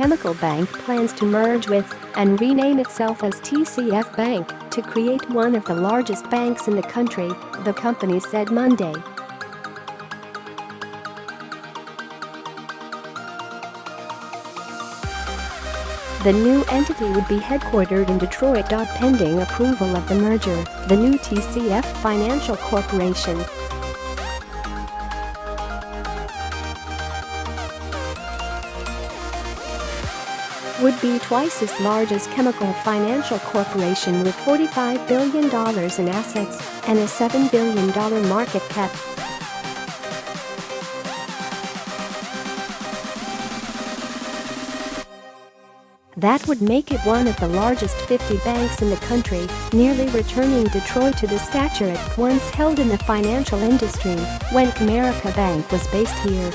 chemical bank plans to merge with and rename itself as TCF Bank to create one of the largest banks in the country, the company said Monday. The new entity would be headquartered in Detroit. Pending approval of the merger, the new TCF Financial Corporation would be twice as large as Chemical Financial Corporation with $45 billion in assets and a $7 billion market cap. That would make it one of the largest 50 banks in the country, nearly returning Detroit to the stature it once held in the financial industry when Comerica Bank was based here.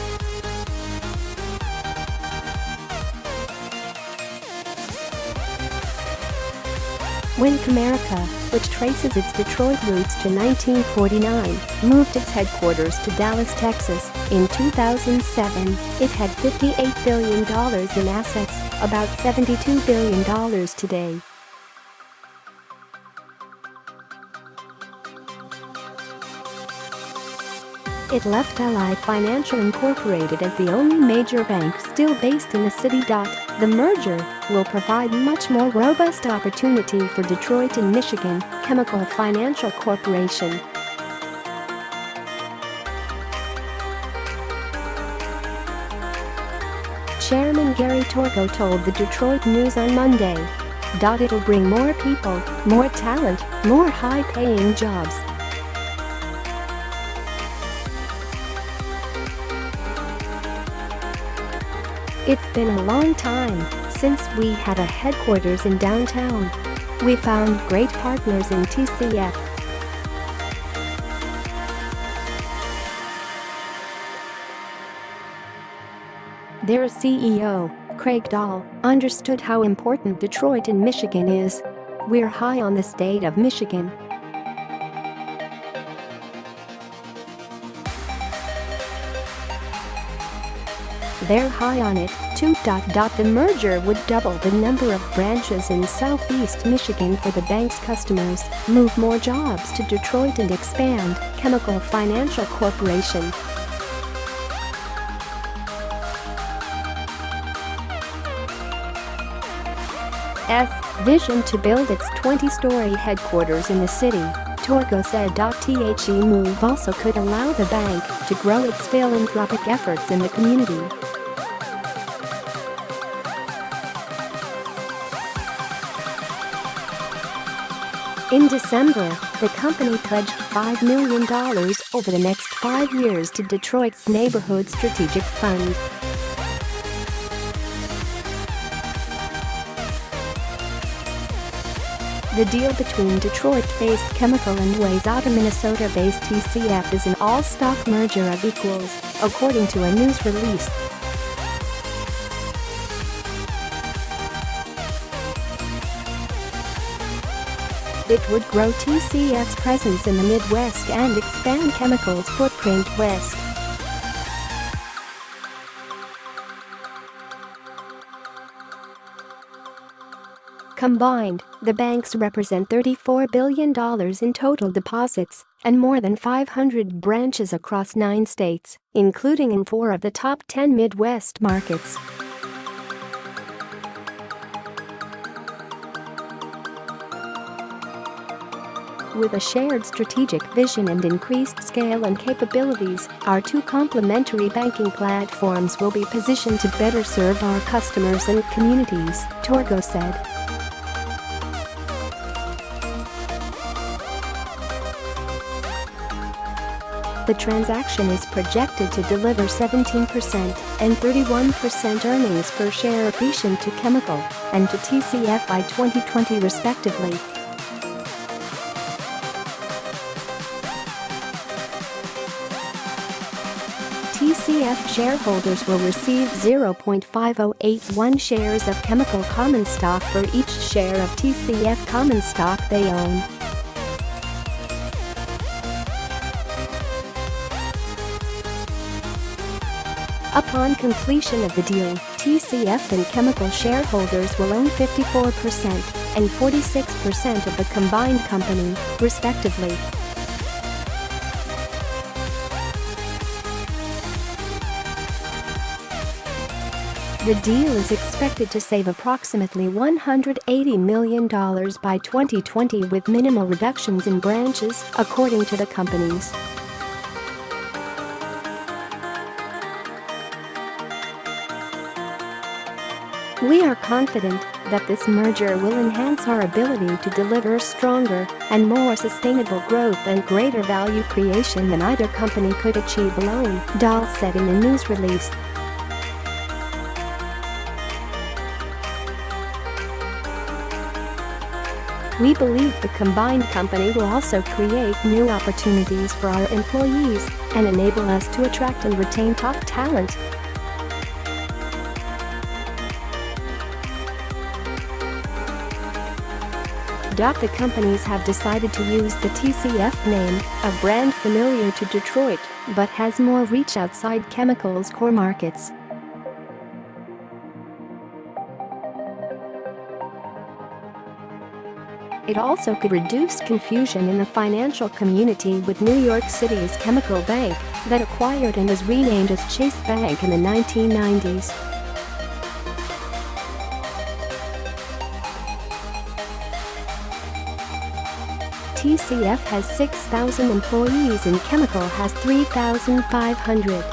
When Comerica, which traces its Detroit roots to 1949, moved its headquarters to Dallas, Texas, in 2007, it had $58 billion in assets, about $72 billion today. It left Ally Financial Incorporated as the only major bank still based in the city. The merger will provide much more robust opportunity for Detroit and Michigan, Chemical Financial Corporation. Chairman Gary Torgo told the Detroit News on Monday. It'll bring more people, more talent, more high-paying jobs. It's been a long time since we had a headquarters in downtown. We found great partners in TCF. Their CEO, Craig Dahl, understood how important Detroit and Michigan is. We're high on the state of Michigan. They're high on it, too. The merger would double the number of branches in Southeast Michigan for the bank's customers, move more jobs to Detroit and expand Chemical Financial Corporation. Vision to build its 20-story headquarters in the city, Torgo said. The move also could allow the bank to grow its philanthropic efforts in the community. In December, the company pledged $5 million over the next 5 years to Detroit's Neighborhood Strategic Fund. The deal between Detroit-based Chemical and Wayzata, Minnesota-based TCF is an all-stock merger of equals, according to a news release. It would grow TCF's presence in the Midwest and expand Chemical's footprint west. Combined, the banks represent $34 billion in total deposits and more than 500 branches across 9 states, including in 4 of the top 10 Midwest markets. With a shared strategic vision and increased scale and capabilities, our 2 complementary banking platforms will be positioned to better serve our customers and communities, Torgo said. The transaction is projected to deliver 17% and 31% earnings per share accretion to Chemical and to TCF by 2020 respectively. TCF shareholders will receive 0.5081 shares of Chemical common stock for each share of TCF common stock they own. Upon completion of the deal, TCF and Chemical shareholders will own 54% and 46% of the combined company, respectively. The deal is expected to save approximately $180 million by 2020 with minimal reductions in branches, according to the companies. We are confident that this merger will enhance our ability to deliver stronger and more sustainable growth and greater value creation than either company could achieve alone, Dahl said in a news release. We believe the combined company will also create new opportunities for our employees and enable us to attract and retain top talent. The companies have decided to use the TCF name, a brand familiar to Detroit but has more reach outside chemicals' core markets. It also could reduce confusion in the financial community with New York City's Chemical Bank that acquired and was renamed as Chase Bank in the 1990s. TCF has 6,000 employees and Chemical has 3,500.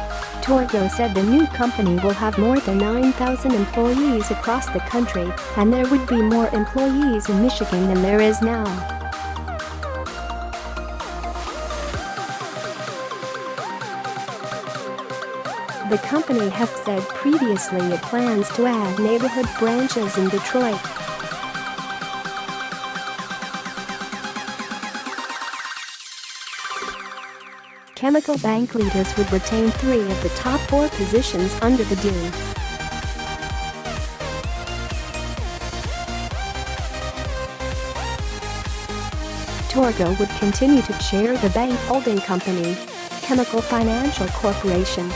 Torgo said the new company will have more than 9,000 employees across the country, and there would be more employees in Michigan than there is now. The company has said previously it plans to add neighborhood branches in Detroit. Chemical Bank leaders would retain 3 of the top 4 positions under the deal. Torgo would continue to chair the bank holding company, Chemical Financial Corporation.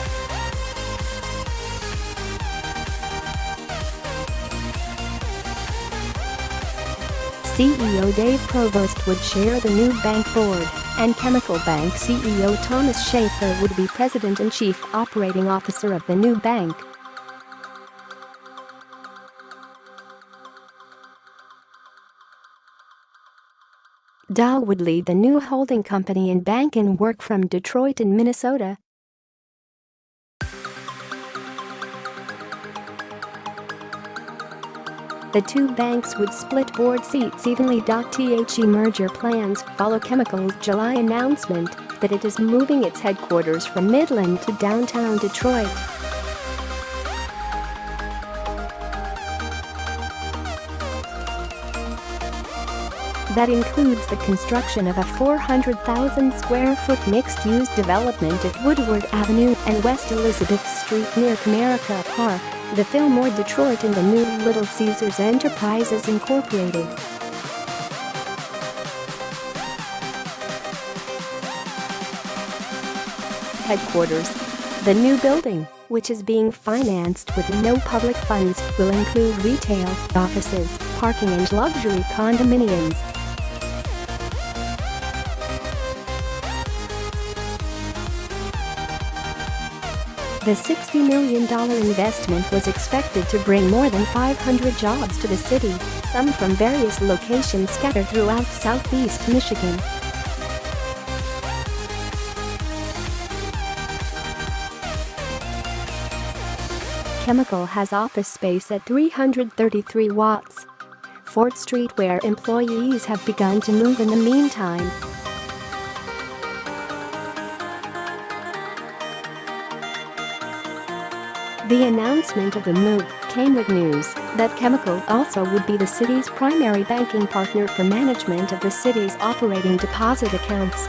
CEO Dave Provost would chair the new bank board, and Chemical Bank CEO Thomas Schaefer would be president and chief operating officer of the new bank. Dahl would lead the new holding company and bank and work from Detroit and Minnesota. The two banks would split board seats evenly. The merger plans follow Chemical's July announcement that it is moving its headquarters from Midland to downtown Detroit. That includes the construction of a 400,000 square foot mixed-use development at Woodward Avenue and West Elizabeth Street near Comerica Park, the Fillmore Detroit, and the new Little Caesars Enterprises Incorporated. Headquarters. The new building, which is being financed with no public funds, will include retail, offices, parking and luxury condominiums. The $60 million investment was expected to bring more than 500 jobs to the city, some from various locations scattered throughout southeast Michigan. Chemical has office space at 333 Watts 4th Street, where employees have begun to move in the meantime. The announcement of the move came with news that Chemical also would be the city's primary banking partner for management of the city's operating deposit accounts.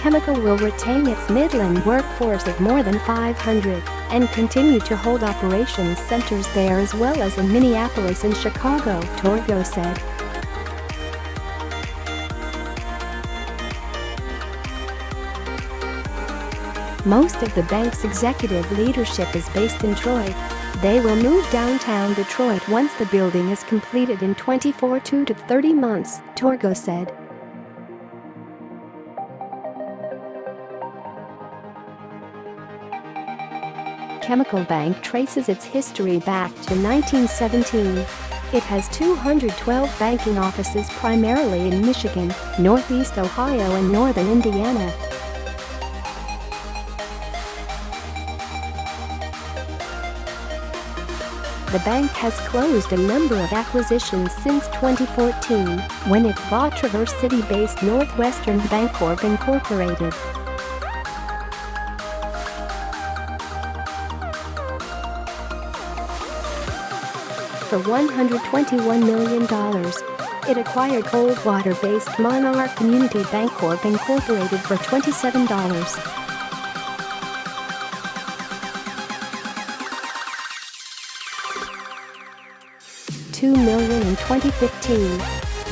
Chemical will retain its Midland workforce of more than 500 and continue to hold operations centers there as well as in Minneapolis and Chicago, Torgo said. Most of the bank's executive leadership is based in Troy. They will move downtown Detroit once the building is completed in 24 to 30 months, Torgo said. Chemical Bank traces its history back to 1917. It has 212 banking offices primarily in Michigan, Northeast Ohio and Northern Indiana. The bank has closed a number of acquisitions since 2014, when it bought Traverse City-based Northwestern Bancorp Incorporated. For $121 million, it acquired Coldwater-based Monarch Community Bancorp Incorporated for $27. $2 million in 2015.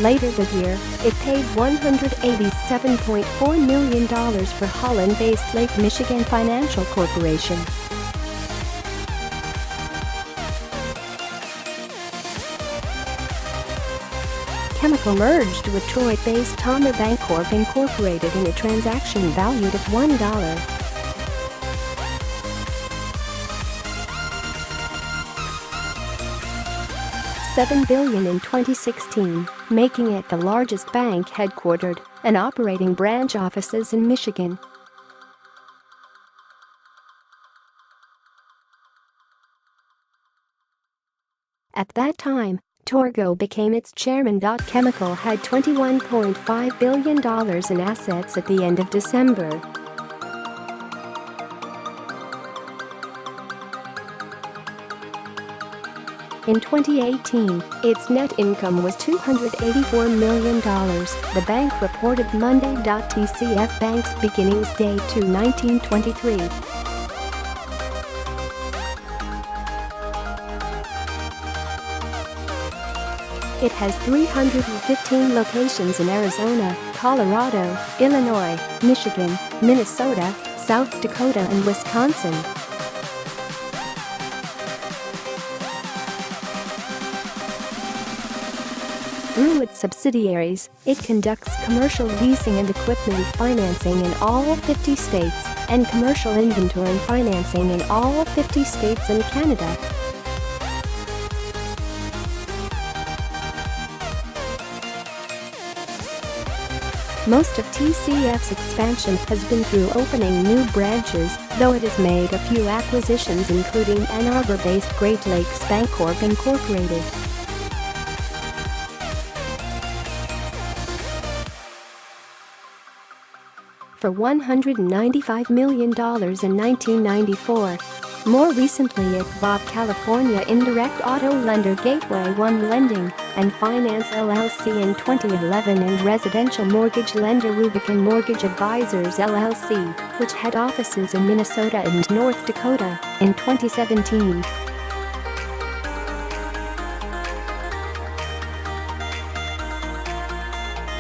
Later that year, it paid $187.4 million for Holland-based Lake Michigan Financial Corporation. Chemical merged with Troy-based Tomer Bancorp Incorporated in a transaction valued at $1. $7 billion in 2016, making it the largest bank headquartered and operating branch offices in Michigan. At that time, Torgo became its chairman. Chemical had $21.5 billion in assets at the end of December. In 2018, its net income was $284 million, the bank reported Monday. TCF Bank's beginnings date to 1923. It has 315 locations in Arizona, Colorado, Illinois, Michigan, Minnesota, South Dakota and Wisconsin. Through its subsidiaries, it conducts commercial leasing and equipment financing in all 50 states and commercial inventory financing in all 50 states and Canada. Most of TCF's expansion has been through opening new branches, though it has made a few acquisitions including Ann Arbor-based Great Lakes Bancorp Incorporated. For $195 million in 1994. More recently it bought California indirect auto lender Gateway One Lending and Finance LLC in 2011 and residential mortgage lender Rubicon Mortgage Advisors LLC, which had offices in Minnesota and North Dakota, in 2017.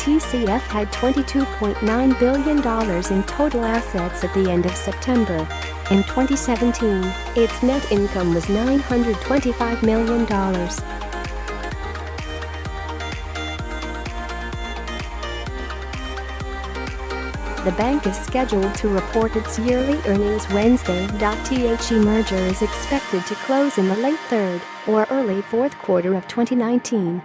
TCF had $22.9 billion in total assets at the end of September. In 2017, its net income was $925 million. The bank is scheduled to report its yearly earnings Wednesday. The merger is expected to close in the late third or early fourth quarter of 2019.